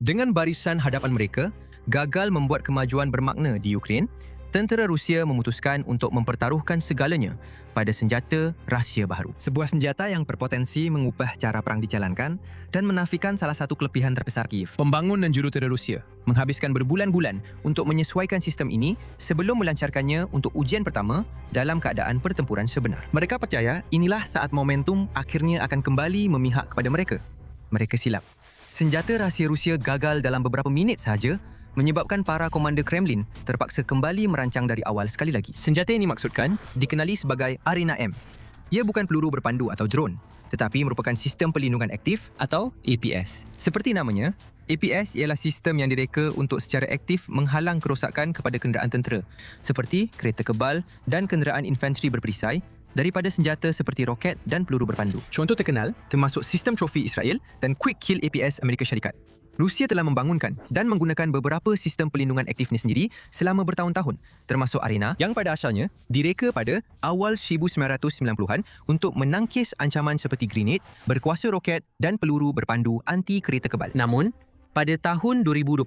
Dengan barisan hadapan mereka gagal membuat kemajuan bermakna di Ukraine, tentera Rusia memutuskan untuk mempertaruhkan segalanya pada senjata rahsia baharu. Sebuah senjata yang berpotensi mengubah cara perang dijalankan dan menafikan salah satu kelebihan terbesar Kiev. Pembangun dan jurutera Rusia menghabiskan berbulan-bulan untuk menyesuaikan sistem ini sebelum melancarkannya untuk ujian pertama dalam keadaan pertempuran sebenar. Mereka percaya inilah saat momentum akhirnya akan kembali memihak kepada mereka. Mereka silap. Senjata rahsia Rusia gagal dalam beberapa minit sahaja, menyebabkan para komander Kremlin terpaksa kembali merancang dari awal sekali lagi. Senjata yang dimaksudkan dikenali sebagai Arena M. Ia bukan peluru berpandu atau drone, tetapi merupakan sistem pelindungan aktif atau APS. Seperti namanya, APS ialah sistem yang direka untuk secara aktif menghalang kerosakan kepada kenderaan tentera, seperti kereta kebal dan kenderaan infanteri berperisai, daripada senjata seperti roket dan peluru berpandu. Contoh terkenal termasuk sistem trofi Israel dan Quick Kill APS Amerika Syarikat. Rusia telah membangunkan dan menggunakan beberapa sistem pelindungan aktif ini sendiri selama bertahun-tahun, termasuk Arena yang pada asalnya direka pada awal 1990-an untuk menangkis ancaman seperti grenade, berkuasa roket dan peluru berpandu anti kereta kebal. Namun, pada tahun 2026,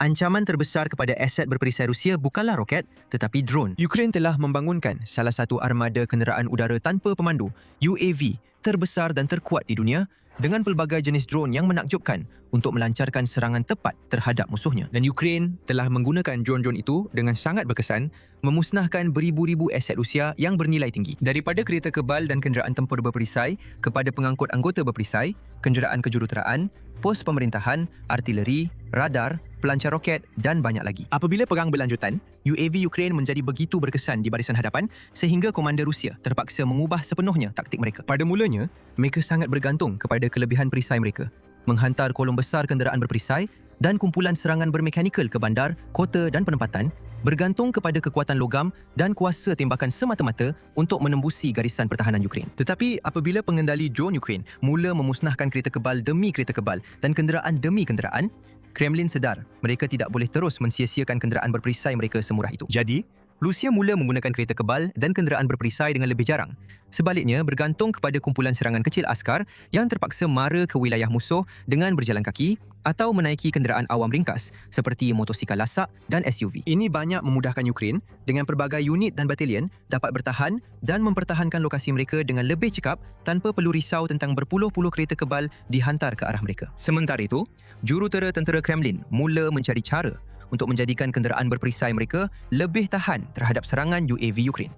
ancaman terbesar kepada aset berperisai Rusia bukanlah roket tetapi drone. Ukraine telah membangunkan salah satu armada kenderaan udara tanpa pemandu, UAV, terbesar dan terkuat di dunia dengan pelbagai jenis drone yang menakjubkan untuk melancarkan serangan tepat terhadap musuhnya. Dan Ukraine telah menggunakan drone-drone itu dengan sangat berkesan, memusnahkan beribu-ribu aset Rusia yang bernilai tinggi. Daripada kereta kebal dan kenderaan tempur berperisai kepada pengangkut anggota berperisai, kenderaan kejuruteraan, pos pemerintahan, artileri, radar, pelancar roket dan banyak lagi. Apabila perang berlanjutan, UAV Ukraine menjadi begitu berkesan di barisan hadapan sehingga komander Rusia terpaksa mengubah sepenuhnya taktik mereka. Pada mulanya, mereka sangat bergantung kepada kelebihan perisai mereka, menghantar kolom besar kenderaan berperisai dan kumpulan serangan bermekanikal ke bandar, kota dan penempatan, bergantung kepada kekuatan logam dan kuasa tembakan semata-mata untuk menembusi garisan pertahanan Ukraine. Tetapi apabila pengendali drone Ukraine mula memusnahkan kereta kebal demi kereta kebal dan kenderaan demi kenderaan, Kremlin sedar mereka tidak boleh terus mensia-siakan kenderaan berperisai mereka semurah itu. Jadi, Rusia mula menggunakan kereta kebal dan kenderaan berperisai dengan lebih jarang. Sebaliknya, bergantung kepada kumpulan serangan kecil askar yang terpaksa mara ke wilayah musuh dengan berjalan kaki atau menaiki kenderaan awam ringkas seperti motosikal lasak dan SUV. Ini banyak memudahkan Ukraine dengan pelbagai unit dan batalion dapat bertahan dan mempertahankan lokasi mereka dengan lebih cekap tanpa perlu risau tentang berpuluh-puluh kereta kebal dihantar ke arah mereka. Sementara itu, jurutera tentera Kremlin mula mencari cara untuk menjadikan kenderaan berperisai mereka lebih tahan terhadap serangan UAV Ukraine.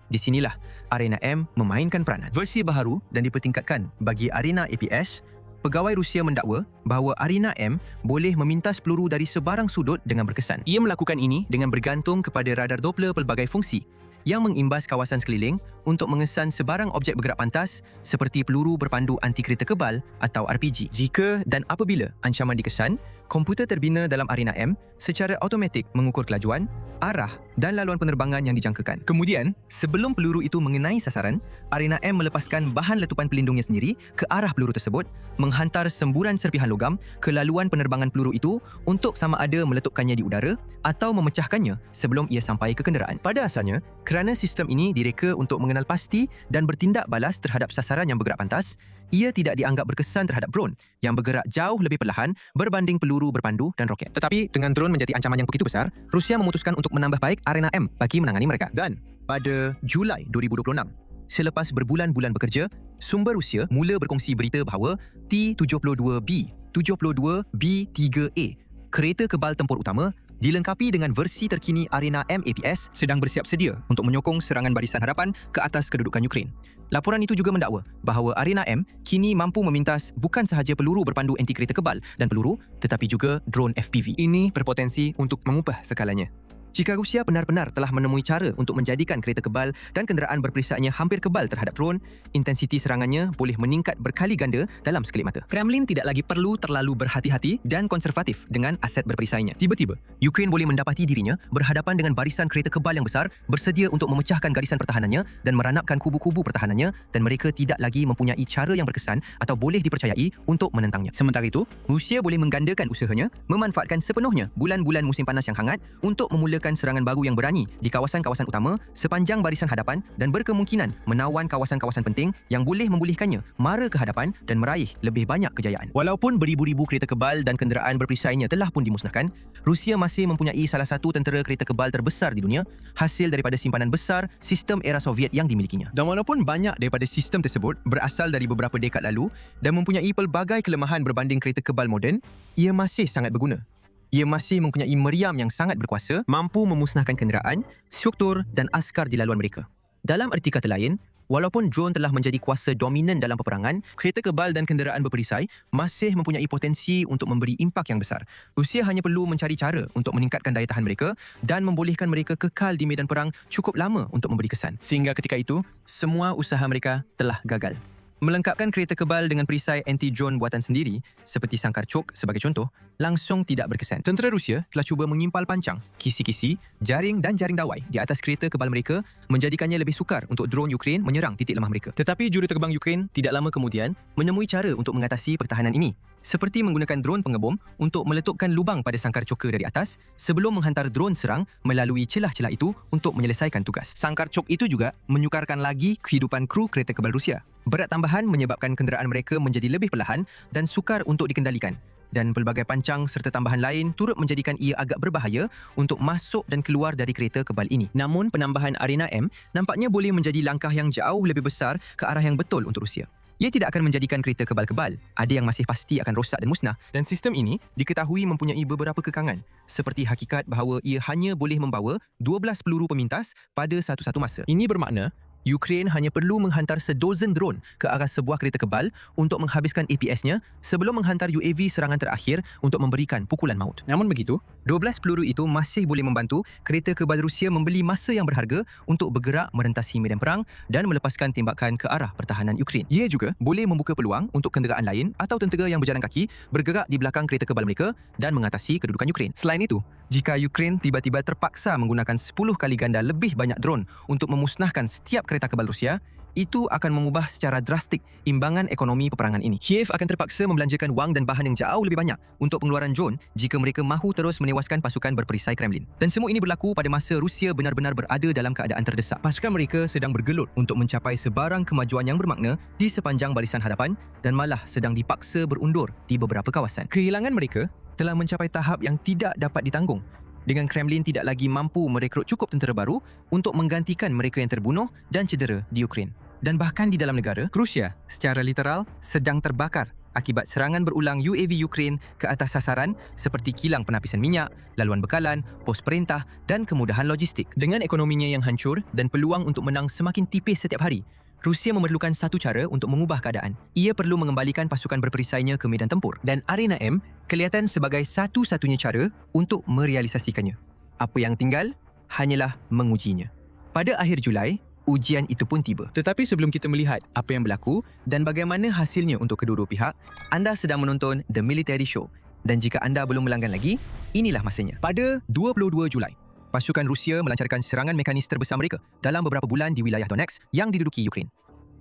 Di sinilah Arena M memainkan peranan. Versi baharu dan dipertingkatkan bagi Arena APS, pegawai Rusia mendakwa bahawa Arena M boleh memintas peluru dari sebarang sudut dengan berkesan. Ia melakukan ini dengan bergantung kepada radar Doppler pelbagai fungsi yang mengimbas kawasan sekeliling untuk mengesan sebarang objek bergerak pantas seperti peluru berpandu anti kereta kebal atau RPG. Jika dan apabila ancaman dikesan, komputer terbina dalam Arena M secara automatik mengukur kelajuan, arah dan laluan penerbangan yang dijangkakan. Kemudian, sebelum peluru itu mengenai sasaran, Arena M melepaskan bahan letupan pelindungnya sendiri ke arah peluru tersebut, menghantar semburan serpihan logam ke laluan penerbangan peluru itu untuk sama ada meletupkannya di udara atau memecahkannya sebelum ia sampai ke kenderaan. Pada asalnya, kerana sistem ini direka untuk mengenal pasti dan bertindak balas terhadap sasaran yang bergerak pantas, ia tidak dianggap berkesan terhadap drone yang bergerak jauh lebih perlahan berbanding peluru berpandu dan roket. Tetapi dengan drone menjadi ancaman yang begitu besar, Rusia memutuskan untuk menambah baik Arena M bagi menangani mereka. Dan pada Julai 2026, selepas berbulan-bulan bekerja, sumber Rusia mula berkongsi berita bahawa T-72B, 72B3A, kereta kebal tempur utama dilengkapi dengan versi terkini Arena M APS sedang bersiap sedia untuk menyokong serangan barisan hadapan ke atas kedudukan Ukraine. Laporan itu juga mendakwa bahawa Arena M kini mampu memintas bukan sahaja peluru berpandu anti kereta kebal dan peluru, tetapi juga drone FPV. Ini berpotensi untuk mengubah segalanya. Jika Rusia benar-benar telah menemui cara untuk menjadikan kereta kebal dan kenderaan berperisainya hampir kebal terhadap drone, intensiti serangannya boleh meningkat berkali ganda dalam sekelip mata. Kremlin tidak lagi perlu terlalu berhati-hati dan konservatif dengan aset berperisainya. Tiba-tiba, Ukraine boleh mendapati dirinya berhadapan dengan barisan kereta kebal yang besar bersedia untuk memecahkan garisan pertahanannya dan meranapkan kubu-kubu pertahanannya, dan mereka tidak lagi mempunyai cara yang berkesan atau boleh dipercayai untuk menentangnya. Sementara itu, Rusia boleh menggandakan usahanya, memanfaatkan sepenuhnya bulan-bulan musim panas yang hangat untuk memulakan melancarkan serangan baru yang berani di kawasan-kawasan utama sepanjang barisan hadapan dan berkemungkinan menawan kawasan-kawasan penting yang boleh membolehkannya mara ke hadapan dan meraih lebih banyak kejayaan. Walaupun beribu-ribu kereta kebal dan kenderaan berperisainya telah pun dimusnahkan, Rusia masih mempunyai salah satu tentera kereta kebal terbesar di dunia, hasil daripada simpanan besar sistem era Soviet yang dimilikinya. Dan walaupun banyak daripada sistem tersebut berasal dari beberapa dekad lalu dan mempunyai pelbagai kelemahan berbanding kereta kebal moden, ia masih sangat berguna. Ia masih mempunyai meriam yang sangat berkuasa, mampu memusnahkan kenderaan, struktur dan askar di laluan mereka. Dalam erti kata lain, walaupun drone telah menjadi kuasa dominan dalam peperangan, kereta kebal dan kenderaan berperisai masih mempunyai potensi untuk memberi impak yang besar. Rusia hanya perlu mencari cara untuk meningkatkan daya tahan mereka dan membolehkan mereka kekal di medan perang cukup lama untuk memberi kesan. Sehingga ketika itu, semua usaha mereka telah gagal. Melengkapkan kereta kebal dengan perisai anti-drone buatan sendiri, seperti sangkar cok sebagai contoh, langsung tidak berkesan. Tentera Rusia telah cuba mengimpal pancang, kisi-kisi, jaring dan jaring dawai di atas kereta kebal mereka, menjadikannya lebih sukar untuk drone Ukraine menyerang titik lemah mereka. Tetapi juruterbang Ukraine tidak lama kemudian menemui cara untuk mengatasi pertahanan ini, seperti menggunakan drone pengebom untuk meletupkan lubang pada sangkar coka dari atas sebelum menghantar drone serang melalui celah-celah itu untuk menyelesaikan tugas. Sangkar cok itu juga menyukarkan lagi kehidupan kru kereta kebal Rusia. Berat tambahan menyebabkan kenderaan mereka menjadi lebih perlahan dan sukar untuk dikendalikan. Dan pelbagai pancang serta tambahan lain turut menjadikan ia agak berbahaya untuk masuk dan keluar dari kereta kebal ini. Namun penambahan Arena M nampaknya boleh menjadi langkah yang jauh lebih besar ke arah yang betul untuk Rusia. Ia tidak akan menjadikan kereta kebal-kebal. Ada yang masih pasti akan rosak dan musnah. Dan sistem ini diketahui mempunyai beberapa kekangan, seperti hakikat bahawa ia hanya boleh membawa 12 peluru pemintas pada satu-satu masa. Ini bermakna Ukraine hanya perlu menghantar sedozen drone ke arah sebuah kereta kebal untuk menghabiskan APS-nya sebelum menghantar UAV serangan terakhir untuk memberikan pukulan maut. Namun begitu, 12 peluru itu masih boleh membantu kereta kebal Rusia membeli masa yang berharga untuk bergerak merentasi medan perang dan melepaskan tembakan ke arah pertahanan Ukraine. Ia juga boleh membuka peluang untuk kenderaan lain atau tentera yang berjalan kaki bergerak di belakang kereta kebal mereka dan mengatasi kedudukan Ukraine. Selain itu, jika Ukraine tiba-tiba terpaksa menggunakan 10 kali ganda lebih banyak drone untuk memusnahkan setiap kereta kebal Rusia, itu akan mengubah secara drastik imbangan ekonomi peperangan ini. Kiev akan terpaksa membelanjakan wang dan bahan yang jauh lebih banyak untuk pengeluaran drone jika mereka mahu terus menewaskan pasukan berperisai Kremlin. Dan semua ini berlaku pada masa Rusia benar-benar berada dalam keadaan terdesak. Pasukan mereka sedang bergelut untuk mencapai sebarang kemajuan yang bermakna di sepanjang barisan hadapan dan malah sedang dipaksa berundur di beberapa kawasan. Kehilangan mereka telah mencapai tahap yang tidak dapat ditanggung, dengan Kremlin tidak lagi mampu merekrut cukup tentera baru untuk menggantikan mereka yang terbunuh dan cedera di Ukraine. Dan bahkan di dalam negara, Rusia secara literal sedang terbakar akibat serangan berulang UAV Ukraine ke atas sasaran seperti kilang penapisan minyak, laluan bekalan, pos perintah dan kemudahan logistik. Dengan ekonominya yang hancur dan peluang untuk menang semakin tipis setiap hari, Rusia memerlukan satu cara untuk mengubah keadaan. Ia perlu mengembalikan pasukan berperisainya ke medan tempur dan Arena M kelihatan sebagai satu-satunya cara untuk merealisasikannya. Apa yang tinggal hanyalah mengujinya. Pada akhir Julai, ujian itu pun tiba. Tetapi sebelum kita melihat apa yang berlaku dan bagaimana hasilnya untuk kedua-dua pihak, anda sedang menonton The Military Show. Dan jika anda belum melanggan lagi, inilah masanya. Pada 22 Julai, pasukan Rusia melancarkan serangan mekanis terbesar mereka dalam beberapa bulan di wilayah Donetsk yang diduduki Ukraine.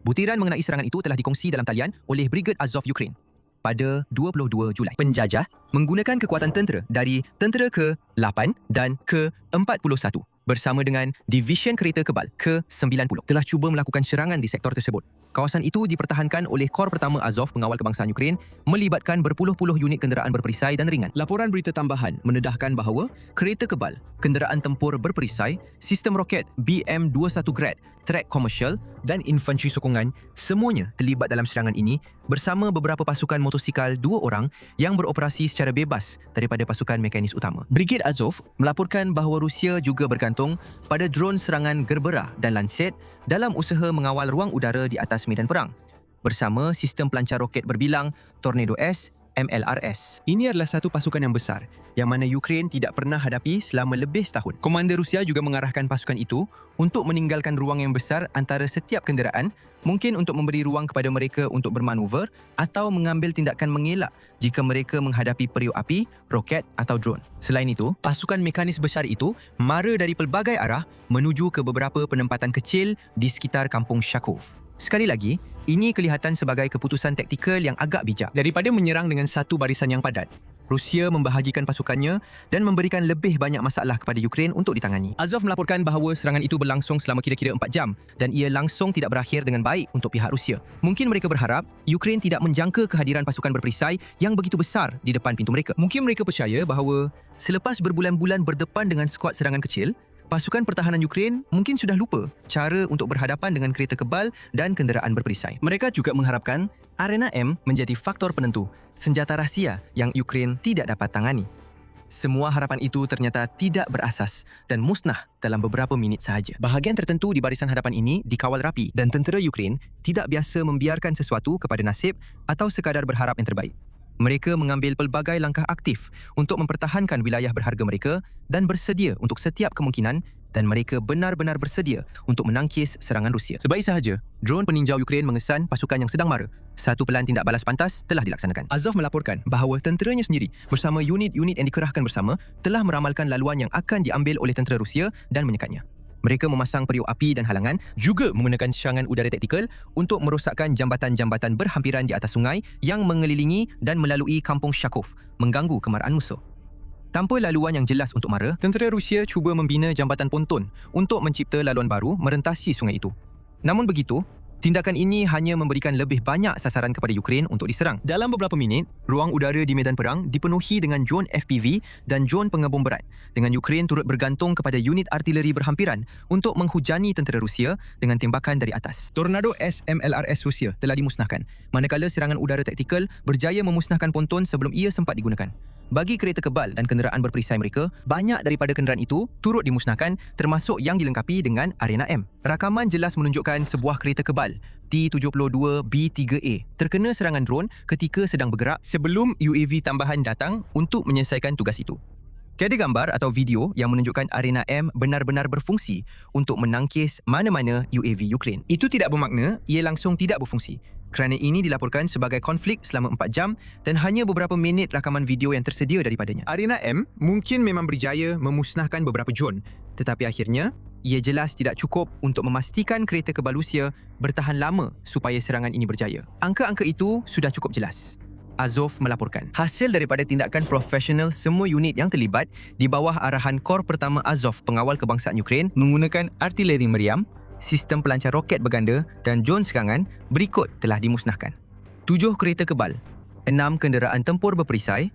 Butiran mengenai serangan itu telah dikongsi dalam talian oleh Brigade Azov Ukraine pada 22 Julai. Penjajah menggunakan kekuatan tentera dari tentera ke-8 dan ke-41 bersama dengan Division Kereta Kebal ke-90 telah cuba melakukan serangan di sektor tersebut. Kawasan itu dipertahankan oleh Kor Pertama Azov Pengawal Kebangsaan Ukraine melibatkan berpuluh-puluh unit kenderaan berperisai dan ringan. Laporan berita tambahan mendedahkan bahawa kereta kebal, kenderaan tempur berperisai, sistem roket BM-21 Grad, trek komersial dan infanteri sokongan semuanya terlibat dalam serangan ini bersama beberapa pasukan motosikal 2 orang yang beroperasi secara bebas daripada pasukan mekanis utama. Brigade Azov melaporkan bahawa Rusia juga bergantung pada drone serangan Gerbera dan Lancet dalam usaha mengawal ruang udara di atas medan perang bersama sistem pelancar roket berbilang Tornado S MLRS. Ini adalah satu pasukan yang besar yang mana Ukraine tidak pernah hadapi selama lebih setahun. Komander Rusia juga mengarahkan pasukan itu untuk meninggalkan ruang yang besar antara setiap kenderaan, mungkin untuk memberi ruang kepada mereka untuk bermanuver atau mengambil tindakan mengelak jika mereka menghadapi periuk api, roket atau drone. Selain itu, pasukan mekanis besar itu mara dari pelbagai arah menuju ke beberapa penempatan kecil di sekitar kampung Shakov. Sekali lagi, ini kelihatan sebagai keputusan taktikal yang agak bijak. Daripada menyerang dengan satu barisan yang padat, Rusia membahagikan pasukannya dan memberikan lebih banyak masalah kepada Ukraine untuk ditangani. Azov melaporkan bahawa serangan itu berlangsung selama kira-kira 4 jam dan ia langsung tidak berakhir dengan baik untuk pihak Rusia. Mungkin mereka berharap Ukraine tidak menjangka kehadiran pasukan berperisai yang begitu besar di depan pintu mereka. Mungkin mereka percaya bahawa selepas berbulan-bulan berdepan dengan skuad serangan kecil, pasukan pertahanan Ukraine mungkin sudah lupa cara untuk berhadapan dengan kereta kebal dan kenderaan berperisai. Mereka juga mengharapkan Arena M menjadi faktor penentu, senjata rahsia yang Ukraine tidak dapat tangani. Semua harapan itu ternyata tidak berasas dan musnah dalam beberapa minit sahaja. Bahagian tertentu di barisan hadapan ini dikawal rapi dan tentera Ukraine tidak biasa membiarkan sesuatu kepada nasib atau sekadar berharap yang terbaik. Mereka mengambil pelbagai langkah aktif untuk mempertahankan wilayah berharga mereka dan bersedia untuk setiap kemungkinan, dan mereka benar-benar bersedia untuk menangkis serangan Rusia. Sebaik sahaja, drone peninjau Ukraine mengesan pasukan yang sedang mara. Satu pelan tindak balas pantas telah dilaksanakan. Azov melaporkan bahawa tenteranya sendiri bersama unit-unit yang dikerahkan bersama telah meramalkan laluan yang akan diambil oleh tentera Rusia dan menyekatnya. Mereka memasang periuk api dan halangan, juga menggunakan serangan udara taktikal untuk merosakkan jambatan-jambatan berhampiran di atas sungai yang mengelilingi dan melalui kampung Shakov, mengganggu kemarahan musuh. Tanpa laluan yang jelas untuk mara, tentera Rusia cuba membina jambatan ponton untuk mencipta laluan baru merentasi sungai itu. Namun begitu, tindakan ini hanya memberikan lebih banyak sasaran kepada Ukraine untuk diserang. Dalam beberapa minit, ruang udara di medan perang dipenuhi dengan drone FPV dan drone pengebom berat, dengan Ukraine turut bergantung kepada unit artileri berhampiran untuk menghujani tentera Rusia dengan tembakan dari atas. Tornado S-MLRS Rusia telah dimusnahkan, manakala serangan udara taktikal berjaya memusnahkan ponton sebelum ia sempat digunakan. Bagi kereta kebal dan kenderaan berperisai mereka, banyak daripada kenderaan itu turut dimusnahkan, termasuk yang dilengkapi dengan Arena M. Rakaman jelas menunjukkan sebuah kereta kebal T-72B3A terkena serangan drone ketika sedang bergerak sebelum UAV tambahan datang untuk menyelesaikan tugas itu. Tiada gambar atau video yang menunjukkan Arena M benar-benar berfungsi untuk menangkis mana-mana UAV Ukraine. Itu tidak bermakna ia langsung tidak berfungsi, kerana ini dilaporkan sebagai konflik selama 4 jam dan hanya beberapa minit rakaman video yang tersedia daripadanya. Arena M mungkin memang berjaya memusnahkan beberapa drone, tetapi akhirnya ia jelas tidak cukup untuk memastikan kereta kebal Rusia bertahan lama supaya serangan ini berjaya. Angka-angka itu sudah cukup jelas. Azov melaporkan, hasil daripada tindakan profesional semua unit yang terlibat di bawah arahan Kor Pertama Azov Pengawal Kebangsaan Ukraine menggunakan artileri meriam, sistem pelancar roket berganda dan drone serangan berikut telah dimusnahkan. 7 kereta kebal, 6 kenderaan tempur berperisai,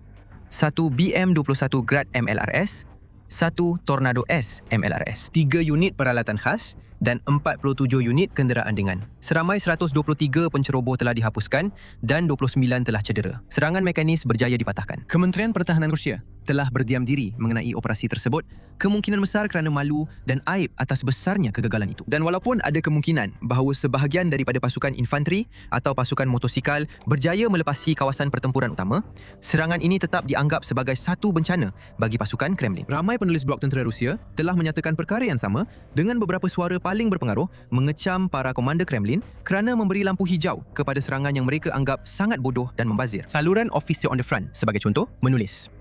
1 BM-21 Grad MLRS, 1 Tornado S MLRS, 3 unit peralatan khas dan 47 unit kenderaan ringan. Seramai 123 penceroboh telah dihapuskan dan 29 telah cedera. Serangan mekanis berjaya dipatahkan. Kementerian Pertahanan Rusia telah berdiam diri mengenai operasi tersebut, kemungkinan besar kerana malu dan aib atas besarnya kegagalan itu. Dan walaupun ada kemungkinan bahawa sebahagian daripada pasukan infanteri atau pasukan motosikal berjaya melepasi kawasan pertempuran utama, serangan ini tetap dianggap sebagai satu bencana bagi pasukan Kremlin. Ramai penulis blog tentera Rusia telah menyatakan perkara yang sama dengan beberapa suara paling berpengaruh mengecam para komander Kremlin kerana memberi lampu hijau kepada serangan yang mereka anggap sangat bodoh dan membazir. Saluran Officer on the Front, sebagai contoh, menulis,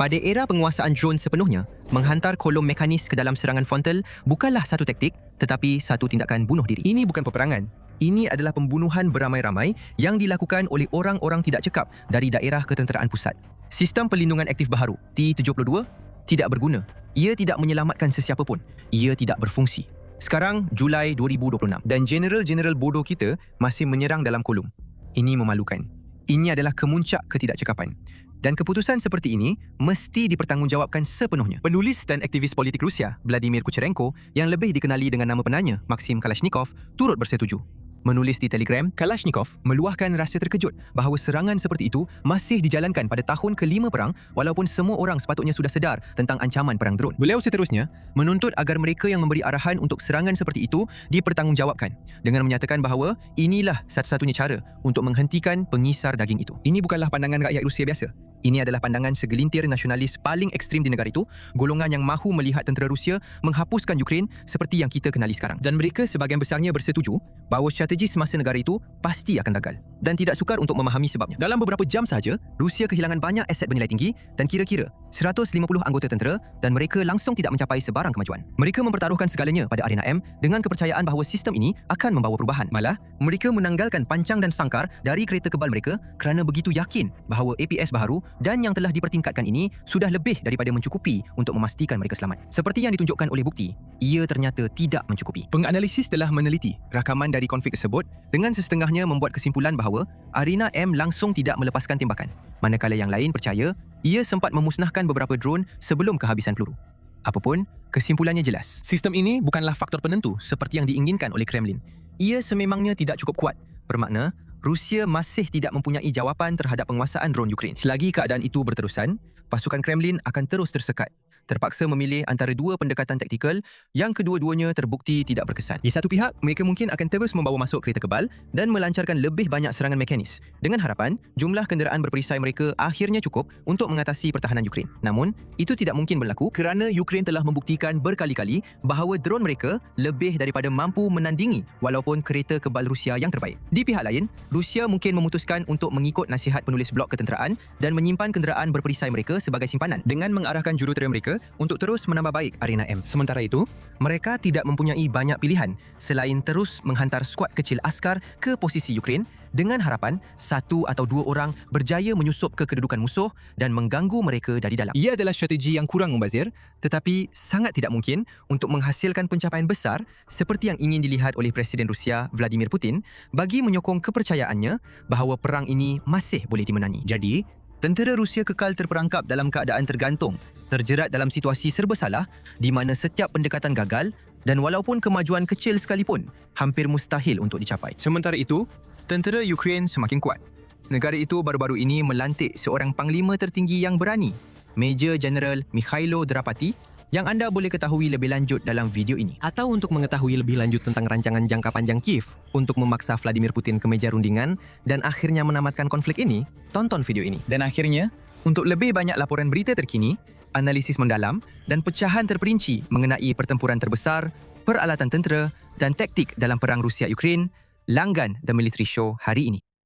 pada era penguasaan drone sepenuhnya, menghantar kolom mekanis ke dalam serangan frontal bukanlah satu taktik, tetapi satu tindakan bunuh diri. Ini bukan peperangan. Ini adalah pembunuhan beramai-ramai yang dilakukan oleh orang-orang tidak cekap dari daerah ketenteraan pusat. Sistem pelindungan aktif baharu, T-72, tidak berguna. Ia tidak menyelamatkan sesiapa pun. Ia tidak berfungsi. Sekarang, Julai 2026. Dan jeneral-jeneral bodoh kita masih menyerang dalam kolom. Ini memalukan. Ini adalah kemuncak ketidakcekapan. Dan keputusan seperti ini mesti dipertanggungjawabkan sepenuhnya. Penulis dan aktivis politik Rusia, Vladimir Kucherenko, yang lebih dikenali dengan nama penanya, Maxim Kalashnikov, turut bersetuju. Menulis di Telegram, Kalashnikov meluahkan rasa terkejut bahawa serangan seperti itu masih dijalankan pada tahun ke-5 perang walaupun semua orang sepatutnya sudah sedar tentang ancaman perang drone. Beliau seterusnya menuntut agar mereka yang memberi arahan untuk serangan seperti itu dipertanggungjawabkan dengan menyatakan bahawa inilah satu-satunya cara untuk menghentikan pengisar daging itu. Ini bukanlah pandangan rakyat Rusia biasa. Ini adalah pandangan segelintir nasionalis paling ekstrim di negara itu, golongan yang mahu melihat tentera Rusia menghapuskan Ukraine seperti yang kita kenali sekarang. Dan mereka sebahagian besarnya bersetuju bahawa strategi semasa negara itu pasti akan gagal dan tidak sukar untuk memahami sebabnya. Dalam beberapa jam sahaja, Rusia kehilangan banyak aset bernilai tinggi dan kira-kira 150 anggota tentera dan mereka langsung tidak mencapai sebarang kemajuan. Mereka mempertaruhkan segalanya pada Arena M dengan kepercayaan bahawa sistem ini akan membawa perubahan. Malah, mereka menanggalkan pancang dan sangkar dari kereta kebal mereka kerana begitu yakin bahawa APS baharu dan yang telah dipertingkatkan ini sudah lebih daripada mencukupi untuk memastikan mereka selamat. Seperti yang ditunjukkan oleh bukti, ia ternyata tidak mencukupi. Penganalisis telah meneliti rakaman dari konflik tersebut dengan sesetengahnya membuat kesimpulan bahawa Arina M langsung tidak melepaskan tembakan, manakala yang lain percaya ia sempat memusnahkan beberapa drone sebelum kehabisan peluru. Apapun, kesimpulannya jelas. Sistem ini bukanlah faktor penentu seperti yang diinginkan oleh Kremlin. Ia sememangnya tidak cukup kuat, bermakna Rusia masih tidak mempunyai jawapan terhadap penguasaan drone Ukraine. Selagi keadaan itu berterusan, pasukan Kremlin akan terus tersekat, terpaksa memilih antara dua pendekatan taktikal yang kedua-duanya terbukti tidak berkesan. Di satu pihak, mereka mungkin akan terus membawa masuk kereta kebal dan melancarkan lebih banyak serangan mekanis dengan harapan jumlah kenderaan berperisai mereka akhirnya cukup untuk mengatasi pertahanan Ukraine. Namun, itu tidak mungkin berlaku kerana Ukraine telah membuktikan berkali-kali bahawa drone mereka lebih daripada mampu menandingi walaupun kereta kebal Rusia yang terbaik. Di pihak lain, Rusia mungkin memutuskan untuk mengikut nasihat penulis blog ketenteraan dan menyimpan kenderaan berperisai mereka sebagai simpanan dengan mengarahkan jurutera mereka untuk terus menambah baik Arina M. Sementara itu, mereka tidak mempunyai banyak pilihan selain terus menghantar skuad kecil askar ke posisi Ukraine dengan harapan satu atau dua orang berjaya menyusup ke kedudukan musuh dan mengganggu mereka dari dalam. Ia adalah strategi yang kurang membazir, tetapi sangat tidak mungkin untuk menghasilkan pencapaian besar seperti yang ingin dilihat oleh Presiden Rusia Vladimir Putin bagi menyokong kepercayaannya bahawa perang ini masih boleh dimenangi. Jadi, tentera Rusia kekal terperangkap dalam keadaan tergantung, terjerat dalam situasi serba salah di mana setiap pendekatan gagal dan walaupun kemajuan kecil sekalipun hampir mustahil untuk dicapai. Sementara itu, tentera Ukraine semakin kuat. Negara itu baru-baru ini melantik seorang panglima tertinggi yang berani, Major General Mikhailo Drapati, yang anda boleh ketahui lebih lanjut dalam video ini. Atau untuk mengetahui lebih lanjut tentang rancangan jangka panjang Kiev untuk memaksa Vladimir Putin ke meja rundingan dan akhirnya menamatkan konflik ini, tonton video ini. Dan akhirnya, untuk lebih banyak laporan berita terkini, analisis mendalam dan pecahan terperinci mengenai pertempuran terbesar, peralatan tentera dan taktik dalam perang Rusia-Ukraine, langgan The Military Show hari ini.